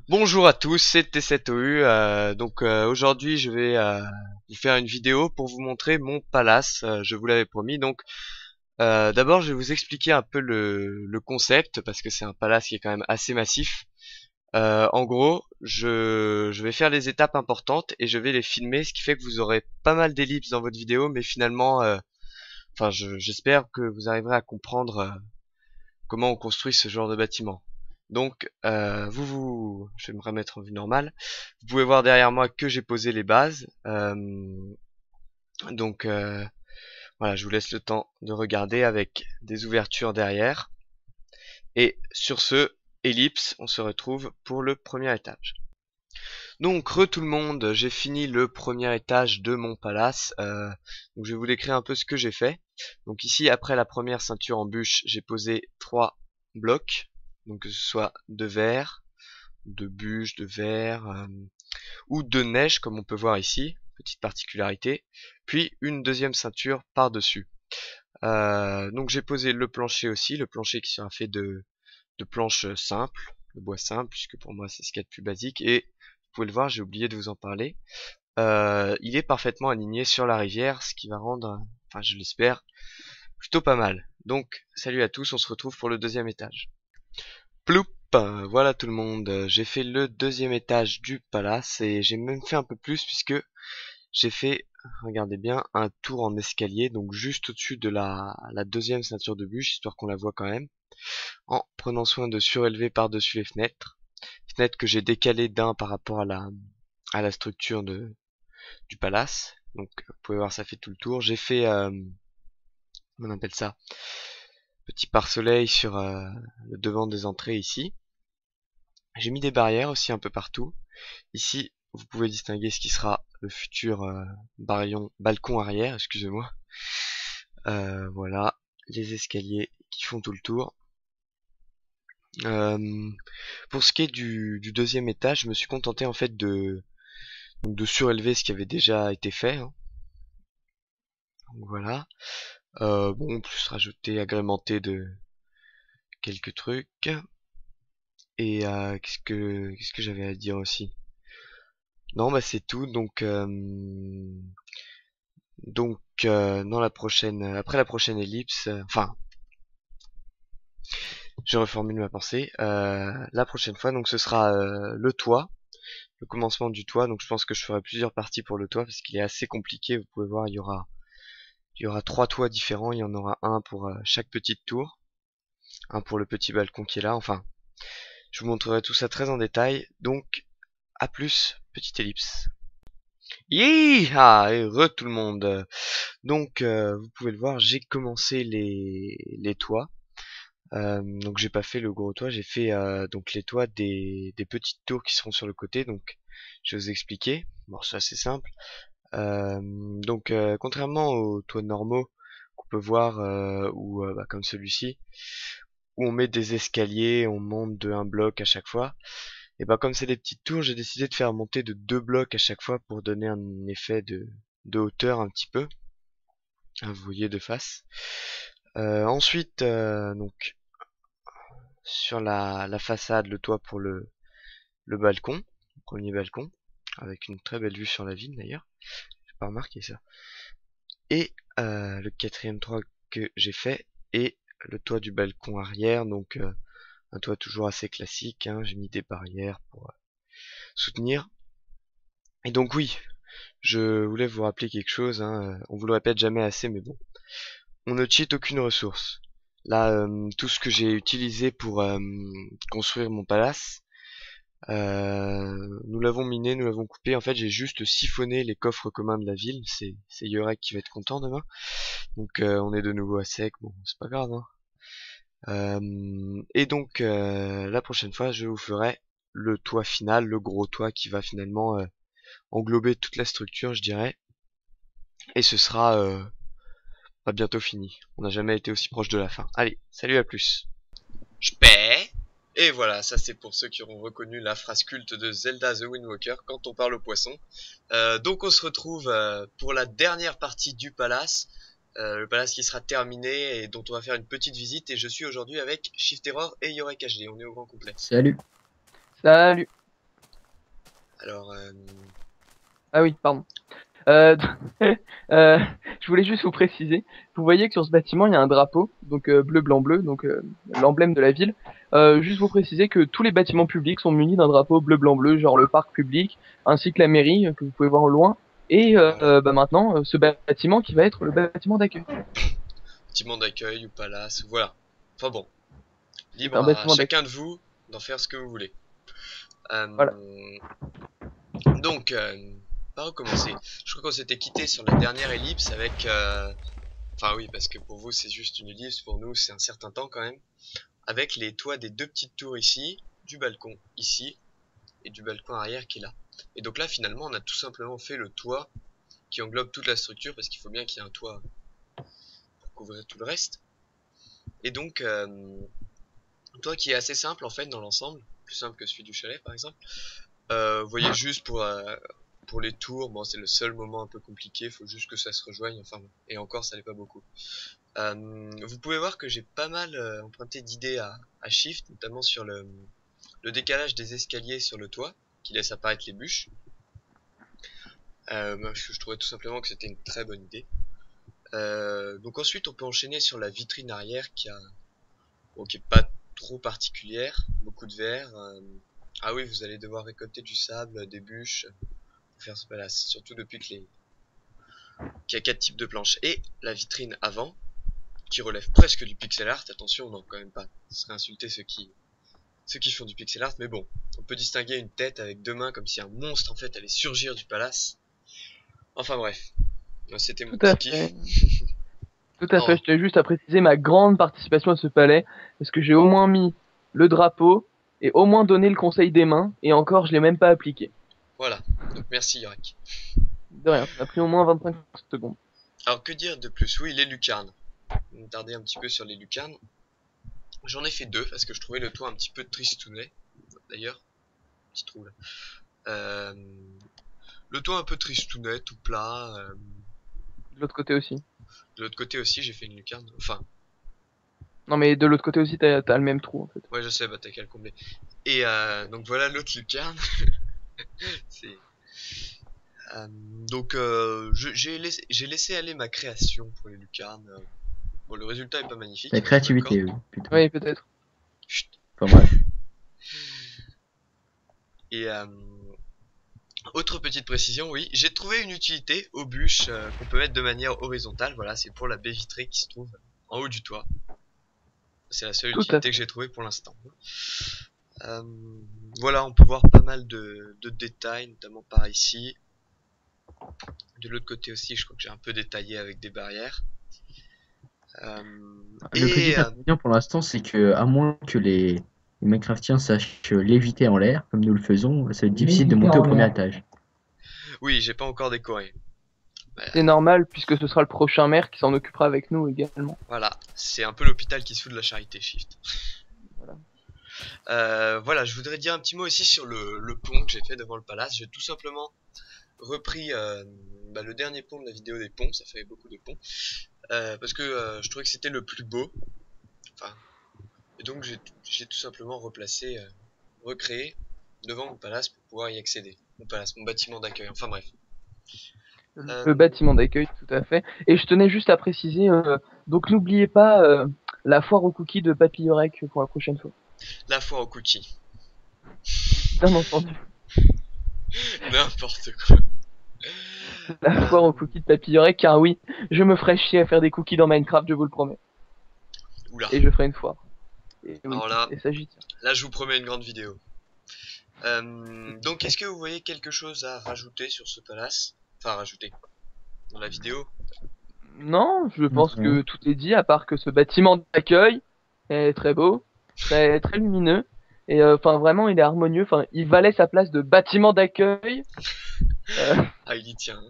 Bonjour à tous, c'est T7OU. Aujourd'hui, je vais vous faire une vidéo pour vous montrer mon palace. Je vous l'avais promis. D'abord, je vais vous expliquer un peu le concept parce que c'est un palace qui est quand même assez massif. En gros, je vais faire les étapes importantes et je vais les filmer, ce qui fait que vous aurez pas mal d'ellipses dans votre vidéo, mais finalement, j'espère que vous arriverez à comprendre comment on construit ce genre de bâtiment. Je vais me remettre en vue normale. Vous pouvez voir derrière moi que j'ai posé les bases. Donc euh, voilà, je vous laisse le temps de regarder avec des ouvertures derrière. Et sur ce, ellipse, on se retrouve pour le premier étage. Donc, tout le monde, j'ai fini le premier étage de mon palace. Je vais vous décrire un peu ce que j'ai fait. Donc ici, après la première ceinture en bûche, j'ai posé 3 blocs. Donc que ce soit de verre, de bûche, de verre, ou de neige, comme on peut voir ici. Petite particularité. Puis une deuxième ceinture par-dessus. Donc j'ai posé le plancher aussi, le plancher qui sera fait de planches simples, de bois simple, puisque pour moi c'est ce qu'il y a de plus basique. Et vous pouvez le voir, j'ai oublié de vous en parler. Il est parfaitement aligné sur la rivière, ce qui va rendre, enfin je l'espère, plutôt pas mal. Donc salut à tous, on se retrouve pour le deuxième étage. Ploup, voilà tout le monde, j'ai fait le deuxième étage du palace et j'ai même fait un peu plus puisque j'ai fait, regardez bien, un tour en escalier, donc juste au-dessus de la deuxième ceinture de bûche, histoire qu'on la voit quand même, en prenant soin de surélever par-dessus les fenêtres. Fenêtres que j'ai décalées d'un par rapport à la structure du palace. Donc vous pouvez voir, ça fait tout le tour. J'ai fait, on appelle ça, petit pare-soleil sur le devant des entrées ici. J'ai mis des barrières aussi un peu partout. Ici, vous pouvez distinguer ce qui sera le futur balcon arrière, excusez-moi. Voilà, les escaliers qui font tout le tour. Euh, pour ce qui est du deuxième étage, je me suis contenté en fait de surélever ce qui avait déjà été fait, hein. Donc voilà. Bon, plus rajouter, agrémenter de quelques trucs. Et qu'est-ce que j'avais à dire aussi? Non, bah c'est tout. Dans la prochaine, après la prochaine ellipse, je reformule ma pensée. La prochaine fois, donc ce sera le toit, le commencement du toit. Donc je pense que je ferai plusieurs parties pour le toit parce qu'il est assez compliqué. Vous pouvez voir, il y aura 3 toits différents. Il y en aura un pour chaque petite tour, un pour le petit balcon qui est là. Enfin, je vous montrerai tout ça très en détail. Donc à plus, petite ellipse. Yeeha! Heureux tout le monde. Vous pouvez le voir, j'ai commencé les toits. Donc j'ai pas fait le gros toit, j'ai fait donc les toits des petites tours qui seront sur le côté. Donc je vais vous expliquer. Bon, c'est assez simple. Contrairement aux toits normaux qu'on peut voir comme celui-ci, où on met des escaliers, on monte de un bloc à chaque fois. Et bah comme c'est des petites tours, j'ai décidé de faire monter de 2 blocs à chaque fois pour donner un effet de hauteur un petit peu. Vous voyez de face. Ensuite, sur la façade, le toit pour le balcon, le premier balcon, avec une très belle vue sur la ville d'ailleurs. J'ai pas remarqué ça. Et le quatrième toit que j'ai fait est le toit du balcon arrière, un toit toujours assez classique, hein. J'ai mis des barrières pour soutenir. Et donc oui, je voulais vous rappeler quelque chose, hein. On vous le répète jamais assez, mais bon. On ne cheat aucune ressource. Là, tout ce que j'ai utilisé pour construire mon palace, nous l'avons miné, nous l'avons coupé. En fait, j'ai juste siphonné les coffres communs de la ville. C'est Yorek qui va être content demain. On est de nouveau à sec. Bon, c'est pas grave, hein. La prochaine fois, je vous ferai le toit final, le gros toit qui va finalement englober toute la structure, je dirais. Et ce sera bientôt fini. On n'a jamais été aussi proche de la fin. Allez, salut, à plus. Je paie. Et voilà, ça c'est pour ceux qui auront reconnu la phrase culte de Zelda The Wind Walker quand on parle au poisson. Donc on se retrouve pour la dernière partie du palace. Le palace qui sera terminé et dont on va faire une petite visite. Et je suis aujourd'hui avec Shift Error et Yorek HD. On est au grand complet. Salut. Salut. Alors, Ah oui, pardon. Euh, euh, je voulais juste vous préciser, vous voyez que sur ce bâtiment, il y a un drapeau, donc bleu, blanc, bleu, donc l'emblème de la ville. Juste vous préciser que tous les bâtiments publics sont munis d'un drapeau bleu, blanc, bleu, genre le parc public, ainsi que la mairie, que vous pouvez voir au loin. Et voilà. bah maintenant, ce bâtiment qui va être le bâtiment d'accueil. Bâtiment d'accueil ou palace, voilà. Enfin bon, C'est libre un à bâtiment d'accueil. chacun de vous d'en faire ce que vous voulez. Voilà. Donc, par où commencer? Je crois qu'on s'était quitté sur la dernière ellipse avec... Enfin oui, parce que pour vous c'est juste une ellipse, pour nous c'est un certain temps quand même. Avec les toits des deux petites tours ici, du balcon ici, et du balcon arrière qui est là. Et donc là finalement on a tout simplement fait le toit qui englobe toute la structure, parce qu'il faut bien qu'il y ait un toit pour couvrir tout le reste. Et donc, un toit qui est assez simple en fait dans l'ensemble, plus simple que celui du chalet par exemple. Vous voyez juste pour les tours, bon c'est le seul moment un peu compliqué, faut juste que ça se rejoigne, enfin bon, et encore ça l'est pas beaucoup. Vous pouvez voir que j'ai pas mal emprunté d'idées à Shift, notamment sur le décalage des escaliers sur le toit, qui laisse apparaître les bûches. Parce que je trouvais tout simplement que c'était une très bonne idée. Donc ensuite on peut enchaîner sur la vitrine arrière bon, qui est pas trop particulière, beaucoup de verre. Ah oui, vous allez devoir récolter du sable, des bûches pour faire ce palace, surtout depuis qu'il y a 4 types de planches. Et la vitrine avant, qui relève presque du pixel art, attention, non quand même pas, ce serait insulter ceux qui font du pixel art, mais bon, on peut distinguer une tête avec deux mains comme si un monstre en fait allait surgir du palace. Enfin bref, c'était mon Tout à petit fait. kiff. Tout à fait. Oh, Je tenais juste à préciser ma grande participation à ce palais, parce que j'ai au moins mis le drapeau et au moins donné le conseil des mains, et encore, je l'ai même pas appliqué. voilà, donc merci Yorak. De rien, ça a pris au moins 25 secondes. Alors que dire de plus? Oui, les lucarnes. On va tarder un petit peu sur les lucarnes. J'en ai fait deux parce que je trouvais le toit un petit peu tristounet. D'ailleurs, petit trou là. Euh, le toit un peu tristounet, tout plat. De l'autre côté aussi. De l'autre côté aussi, j'ai fait une lucarne. Enfin, Non, mais de l'autre côté aussi, t'as le même trou, en fait. ouais, je sais, bah t'as qu'à le combler. Et donc voilà l'autre lucarne. C'est donc j'ai laissé aller ma création pour les lucarnes. Bon, le résultat est pas magnifique, La on est bien d'accord. créativité, oui, plutôt. Oui, peut-être. Chut. Enfin bref. Et autre petite précision, oui, j'ai trouvé une utilité aux bûches qu'on peut mettre de manière horizontale. Voilà, c'est pour la baie vitrée qui se trouve en haut du toit. C'est la seule Tout à utilité fait. que j'ai trouvée pour l'instant. Euh, voilà, on peut voir pas mal de détails, notamment par ici. De l'autre côté aussi, je crois que j'ai un peu détaillé avec des barrières. Le petit Et inconvénient pour l'instant, c'est que, à moins que les Minecraftiens sachent léviter en l'air, comme nous le faisons, ça va être difficile de monter au premier étage. oui, j'ai pas encore décoré. C'est normal, puisque ce sera le prochain maire qui s'en occupera avec nous également. Voilà, c'est un peu l'hôpital qui se fout de la charité, Shift. Voilà. Voilà, je voudrais dire un petit mot aussi sur le pont que j'ai fait devant le palace. J'ai tout simplement repris le dernier pont de la vidéo des ponts, ça fait beaucoup de ponts, parce que je trouvais que c'était le plus beau. Enfin, et donc j'ai tout simplement replacé, recréé devant mon palace pour pouvoir y accéder. Mon palace, mon bâtiment d'accueil, enfin bref. Le bâtiment d'accueil, tout à fait. Et je tenais juste à préciser, donc n'oubliez pas la foire aux cookies de Papillorec pour la prochaine fois. La foire aux cookies. Bien entendu. N'importe quoi. La foire aux cookies de Papillorec, car oui, je me ferai chier à faire des cookies dans Minecraft, je vous le promets. Oula. Et je ferai une foire. Et oui, Alors là, et ça j'y tiens. là je vous promets une grande vidéo. Donc est-ce que vous voyez quelque chose à rajouter sur ce palace? Enfin rajouter dans la vidéo. Non, je pense Non. que tout est dit, à part que ce bâtiment d'accueil est très beau, très, très lumineux. Et enfin vraiment, il est harmonieux. Enfin, il valait sa place de bâtiment d'accueil. Euh, Ah il y tient.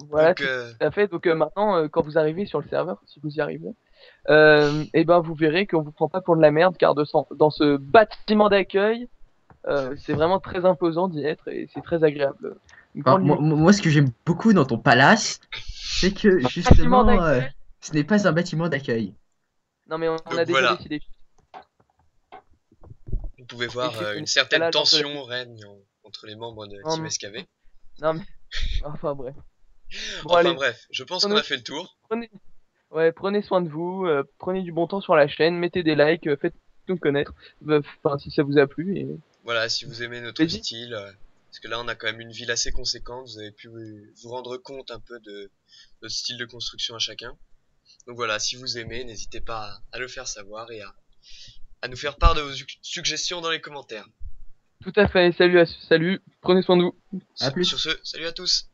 voilà, Donc tout à fait. Donc maintenant, quand vous arrivez sur le serveur, si vous y arrivez, et ben vous verrez qu'on vous prend pas pour de la merde, car dans ce bâtiment d'accueil, c'est vraiment très imposant d'y être et c'est très agréable. Une Enfin, grande moi, ce que j'aime beaucoup dans ton palace, c'est que bâtiment justement, d'accueil. ce n'est pas un bâtiment d'accueil. Non mais on donc a déjà voilà, décidé. vous pouvez Et voir Shift une n'est pas certaine là lors de la tension règne entre les membres de Non, Team mais- SKV. Non mais, enfin bref. Bon Enfin allez, bref, je pense qu'on a fait le tour. prenez, ouais, prenez soin de vous, prenez du bon temps sur la chaîne, mettez des likes, faites nous connaître, enfin si ça vous a plu et Voilà, si vous aimez notre vas-y. style, parce que là on a quand même une ville assez conséquente, vous avez pu vous rendre compte un peu de notre style de construction à chacun. Donc voilà, si vous aimez, n'hésitez pas à le faire savoir et à nous faire part de vos suggestions dans les commentaires. Tout à fait, salut, salut, prenez soin de vous. À plus. Sur ce, salut à tous!